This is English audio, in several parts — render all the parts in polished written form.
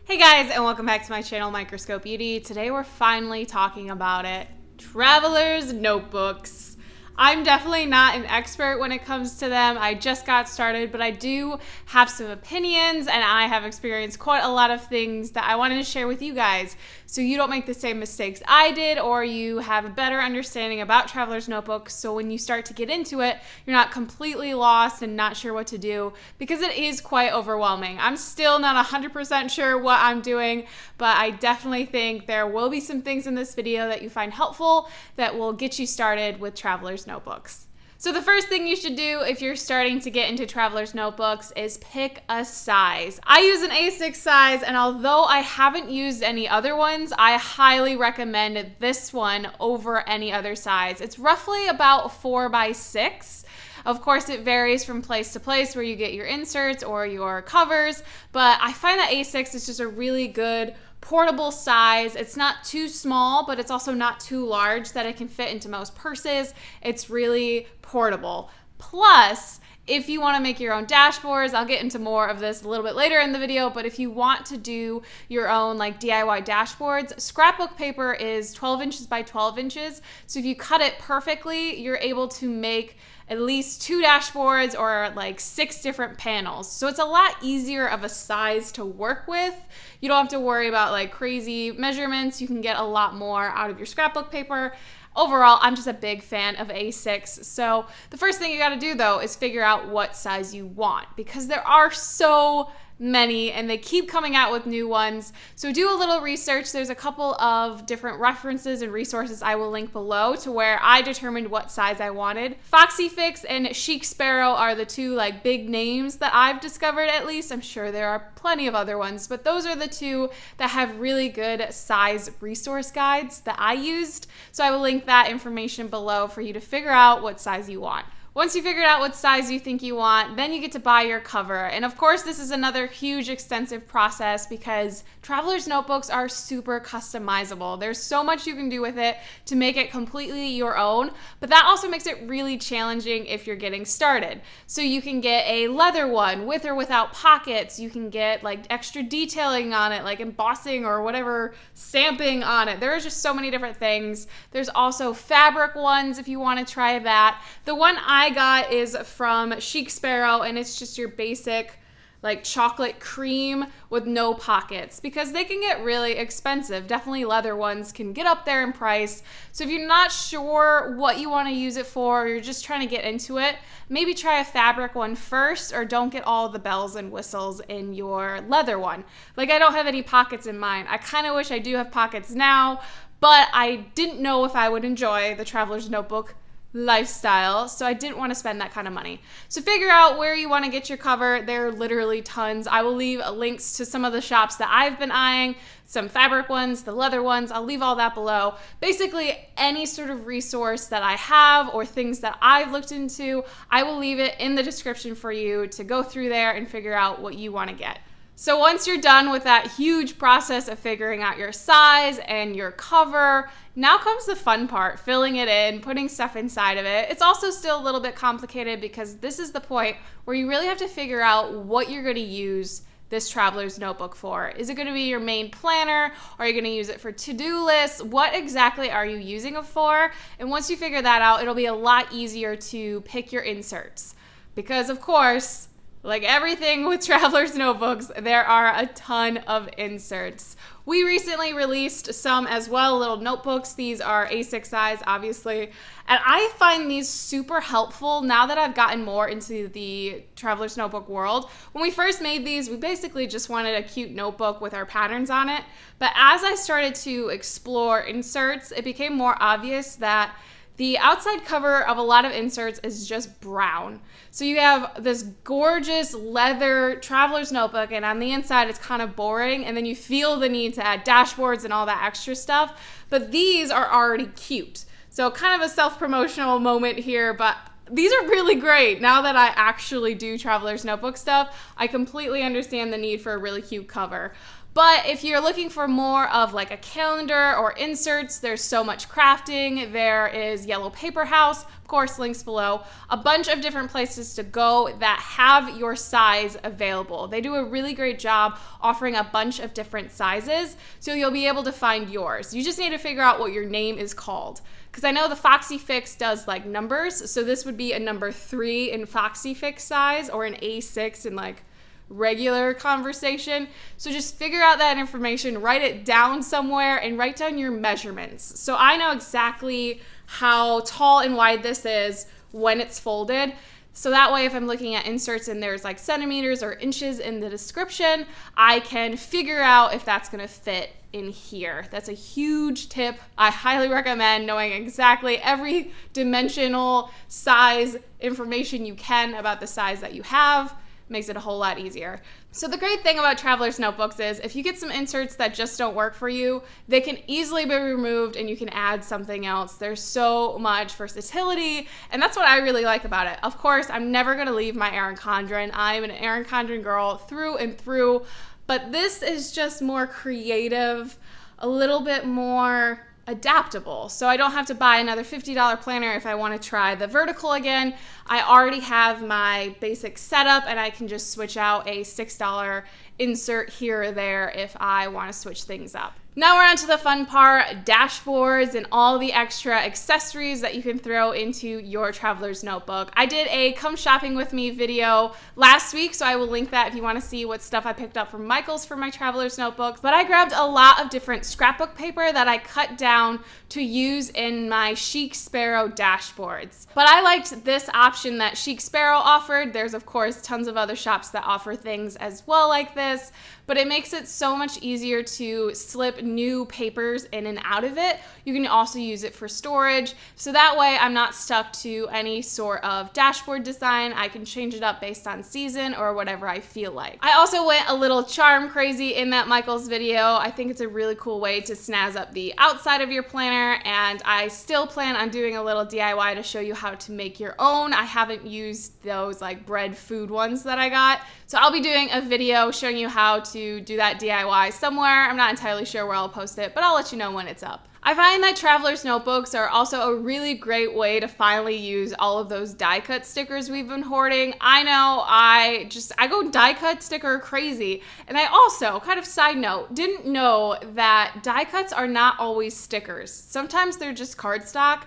Hey guys, and welcome back to my channel, Microscope Beauty. Today we're finally talking about it. Traveler's notebooks. I'm definitely not an expert when it comes to them. I just got started, but I do have some opinions and I have experienced quite a lot of things that I wanted to share with you guys so you don't make the same mistakes I did, or you have a better understanding about Traveler's notebooks, so when you start to get into it, you're not completely lost and not sure what to do, because it is quite overwhelming. I'm still not 100% sure what I'm doing, but I definitely think there will be some things in this video that you find helpful that will get you started with Traveler's notebooks. So the first thing you should do if you're starting to get into Traveler's notebooks is pick a size. I use an A6 size, and although I haven't used any other ones, I highly recommend this one over any other size. It's roughly about 4x6. Of course, it varies from place to place where you get your inserts or your covers, but I find that A6 is just a really good portable size. It's not too small, but it's also not too large that it can fit into most purses. It's really portable. Plus, if you want to make your own dashboards, I'll get into more of this a little bit later in the video, but if you want to do your own like DIY dashboards, scrapbook paper is 12 inches by 12 inches. So if you cut it perfectly, you're able to make at least 2 dashboards or like 6 different panels. So it's a lot easier of a size to work with. You don't have to worry about like crazy measurements. You can get a lot more out of your scrapbook paper. Overall, I'm just a big fan of A6. So the first thing you gotta do though is figure out what size you want, because there are so many and they keep coming out with new ones. So do a little research. There's a couple of different references and resources I will link below to where I determined what size I wanted. Foxy Fix and Chic Sparrow are the two like big names that I've discovered, at least. I'm sure there are plenty of other ones, but those are the two that have really good size resource guides that I used. So I will link that information below for you to figure out what size you want. Once you figured out what size you think you want, then you get to buy your cover. And of course, this is another huge, extensive process because Traveler's notebooks are super customizable. There's so much you can do with it to make it completely your own, but that also makes it really challenging if you're getting started. So you can get a leather one with or without pockets. You can get like extra detailing on it, like embossing or whatever, stamping on it. There are just so many different things. There's also fabric ones if you want to try that. The one I got is from Chic Sparrow, and it's just your basic like chocolate cream with no pockets, because they can get really expensive. Definitely leather ones can get up there in price. So if you're not sure what you want to use it for, or you're just trying to get into it, maybe try a fabric one first, or don't get all the bells and whistles in your leather one. Like I don't have any pockets in mine. I kind of wish I do have pockets now, but I didn't know if I would enjoy the Traveler's notebook lifestyle, so I didn't want to spend that kind of money. So figure out where you want to get your cover. There are literally tons. I will leave links to some of the shops that I've been eyeing, some fabric ones, the leather ones. I'll leave all that below. Basically, any sort of resource that I have or things that I've looked into, I will leave it in the description for you to go through there and figure out what you want to get. So once you're done with that huge process of figuring out your size and your cover, now comes the fun part, filling it in, putting stuff inside of it. It's also still a little bit complicated because this is the point where you really have to figure out what you're going to use this Traveler's notebook for. Is it going to be your main planner? Are you going to use it for to-do lists? What exactly are you using it for? And once you figure that out, it'll be a lot easier to pick your inserts. Because of course, like everything with Traveler's notebooks, there are a ton of inserts. We recently released some as well, little notebooks. These are A6 size, obviously. And I find these super helpful now that I've gotten more into the Traveler's notebook world. When we first made these, we basically just wanted a cute notebook with our patterns on it. But as I started to explore inserts, it became more obvious that the outside cover of a lot of inserts is just brown. So you have this gorgeous leather Traveler's notebook, and on the inside it's kind of boring, and then you feel the need to add dashboards and all that extra stuff. But these are already cute. So kind of a self-promotional moment here, but these are really great. Now that I actually do Traveler's notebook stuff, I completely understand the need for a really cute cover. But if you're looking for more of like a calendar or inserts, there's So Much Crafting. There is Yellow Paper House, of course, links below. A bunch of different places to go that have your size available. They do a really great job offering a bunch of different sizes, so you'll be able to find yours. You just need to figure out what your name is called. Because I know the Foxy Fix does like numbers, so this would be a number 3 in Foxy Fix size or an A6 in like regular conversation. So just figure out that information, write it down somewhere, and write down your measurements. So I know exactly how tall and wide this is when it's folded. So that way, if I'm looking at inserts and there's like centimeters or inches in the description, I can figure out if that's gonna fit in here. That's a huge tip. I highly recommend knowing exactly every dimensional size information you can about the size that you have. Makes it a whole lot easier. So the great thing about traveler's notebooks is if you get some inserts that just don't work for you, they can easily be removed and you can add something else. There's so much versatility, and that's what I really like about it. Of course, I'm never gonna leave my Erin Condren. I'm an Erin Condren girl through and through, but this is just more creative, a little bit more adaptable. So I don't have to buy another $50 planner if I want to try the vertical again. I already have my basic setup and I can just switch out a $6 insert here or there if I want to switch things up. Now we're on to the fun part, dashboards and all the extra accessories that you can throw into your traveler's notebook. I did a come shopping with me video last week, so I will link that if you want to see what stuff I picked up from Michael's for my traveler's notebook. But I grabbed a lot of different scrapbook paper that I cut down to use in my Chic Sparrow dashboards. But I liked this option that Chic Sparrow offered. There's of course tons of other shops that offer things as well like this, but it makes it so much easier to slip new papers in and out of it. You can also use it for storage, so that way I'm not stuck to any sort of dashboard design. I can change it up based on season or whatever I feel like. I also went a little charm crazy in that Michael's video. I think it's a really cool way to snazz up the outside of your planner, and I still plan on doing a little DIY to show you how to make your own. I haven't used those like bread food ones that I got, so I'll be doing a video showing you how to do that DIY somewhere. I'm not entirely sure where I'll post it, but I'll let you know when it's up. I find that traveler's notebooks are also a really great way to finally use all of those die cut stickers we've been hoarding. I know I go die cut sticker crazy. And I also, kind of side note, didn't know that die cuts are not always stickers. Sometimes they're just cardstock.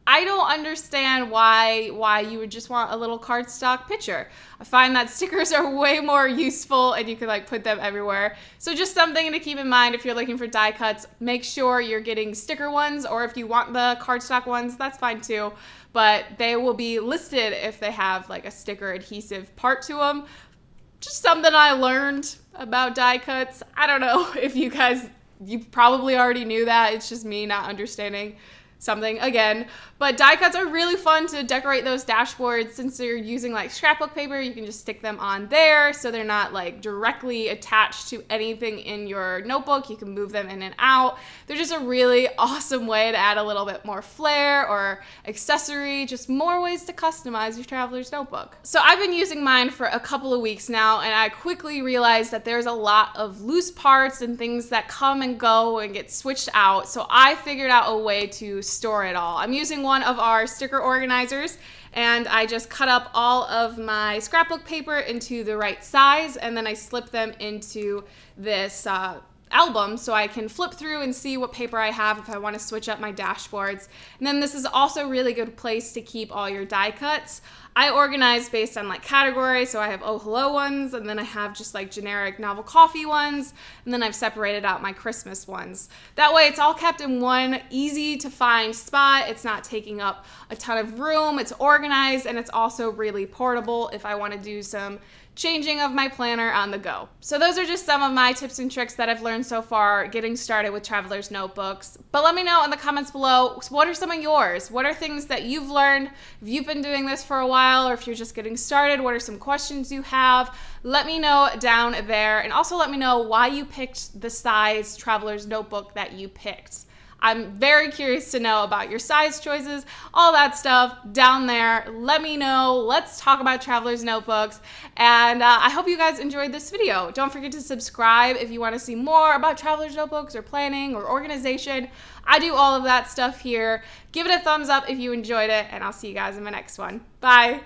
I don't understand why you would just want a little cardstock picture. I find that stickers are way more useful and you can like put them everywhere. So just something to keep in mind if you're looking for die cuts. Make sure you're getting sticker ones, or if you want the cardstock ones, that's fine too. But they will be listed if they have like a sticker adhesive part to them. Just something I learned about die cuts. I don't know if you probably already knew that. It's just me not understanding something again. But die cuts are really fun to decorate those dashboards. Since you're using like scrapbook paper, you can just stick them on there so they're not like directly attached to anything in your notebook. You can move them in and out. They're just a really awesome way to add a little bit more flair or accessory, just more ways to customize your traveler's notebook. So I've been using mine for a couple of weeks now, and I quickly realized that there's a lot of loose parts and things that come and go and get switched out. So I figured out a way to store it all. I'm using one of our sticker organizers, and I just cut up all of my scrapbook paper into the right size, and then I slip them into this album so I can flip through and see what paper I have if I want to switch up my dashboards. And then this is also a really good place to keep all your die cuts. I organize based on like category, so I have Oh Hello ones, and then I have just like generic Novel Coffee ones, and then I've separated out my Christmas ones. That way it's all kept in one easy to find spot. It's not taking up a ton of room, it's organized, and it's also really portable if I want to do some changing of my planner on the go. So those are just some of my tips and tricks that I've learned so far getting started with traveler's notebooks. But let me know in the comments below, what are some of yours? What are things that you've learned? If you've been doing this for a while, or if you're just getting started, what are some questions you have? Let me know down there, and also let me know why you picked the size traveler's notebook that you picked. I'm very curious to know about your size choices, all that stuff down there. Let me know. Let's talk about traveler's notebooks. And I hope you guys enjoyed this video. Don't forget to subscribe if you want to see more about traveler's notebooks or planning or organization. I do all of that stuff here. Give it a thumbs up if you enjoyed it, and I'll see you guys in my next one. Bye.